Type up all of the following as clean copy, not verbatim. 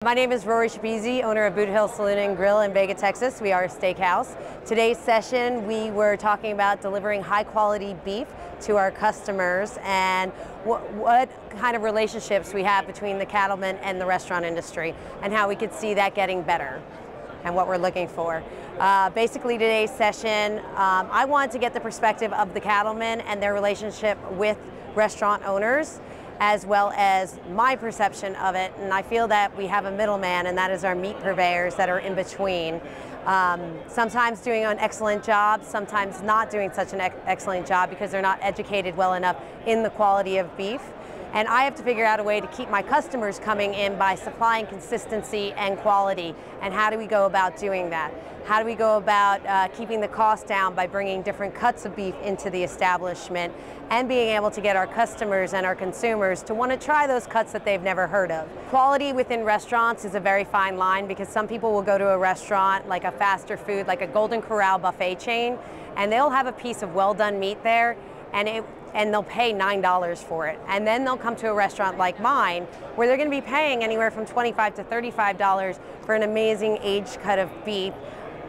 My name is Rory Schepisi, owner of Saloon and Grill in Vega, Texas. We are a steakhouse. Today's session, we were talking about delivering high quality beef to our customers and what kind of relationships we have between the cattlemen and the restaurant industry and how we could see that getting better and what we're looking for. Basically today's session, I wanted to get the perspective of the cattlemen and their relationship with restaurant owners, as well as my perception of it. And I feel that we have a middleman, and that is our meat purveyors that are in between. Sometimes doing an excellent job, sometimes not doing such an excellent job because they're not educated well enough in the quality of beef. And I have to figure out a way to keep my customers coming in by supplying consistency and quality. And how do we go about doing that? How do we go about keeping the cost down by bringing different cuts of beef into the establishment and being able to get our customers and our consumers to want to try those cuts that they've never heard of? Quality within restaurants is a very fine line because some people will go to a restaurant like a faster food, like a Golden Corral buffet chain, and they'll have a piece of well-done meat there and they'll pay $9 for it. And then they'll come to a restaurant like mine where they're going to be paying anywhere from $25 to $35 for an amazing aged cut of beef,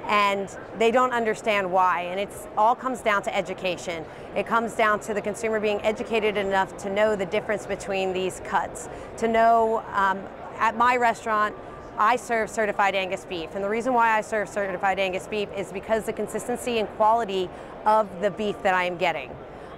and they don't understand why. And it all comes down to education. It comes down to the consumer being educated enough to know the difference between these cuts, to know at my restaurant, I serve certified Angus beef, and the reason why I serve certified Angus beef is because the consistency and quality of the beef that I am getting.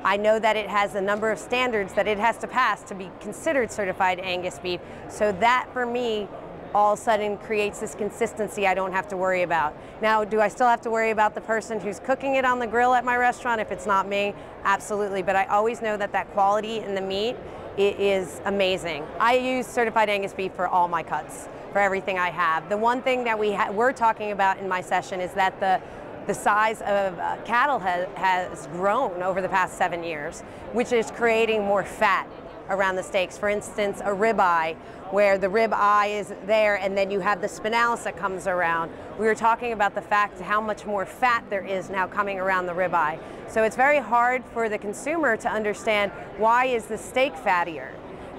I know that it has a number of standards that it has to pass to be considered certified Angus beef, so that for me all of a sudden creates this consistency I don't have to worry about. Now, do I still have to worry about the person who's cooking it on the grill at my restaurant if it's not me? Absolutely, but I always know that that quality in the meat is amazing. I use certified Angus beef for all my cuts, for everything I have. The one thing that we're talking about in my session is that the size of cattle has grown over the past 7 years, which is creating more fat around the steaks. For instance, a ribeye, where the rib eye is there and then you have the spinalis that comes around. We were talking about the fact how much more fat there is now coming around the ribeye. So it's very hard for the consumer to understand, why is the steak fattier?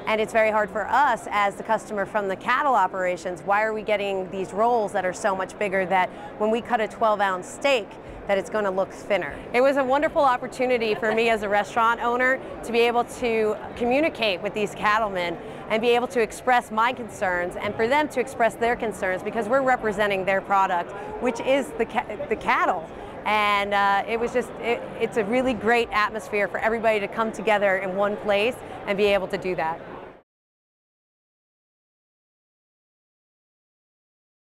And it's very hard for us as the customer from the cattle operations. Why are we getting these rolls that are so much bigger that when we cut a 12-ounce steak, that it's going to look thinner? It was a wonderful opportunity for me as a restaurant owner to be able to communicate with these cattlemen and be able to express my concerns and for them to express their concerns, because we're representing their product, which is the cattle. And it's a really great atmosphere for everybody to come together in one place and be able to do that.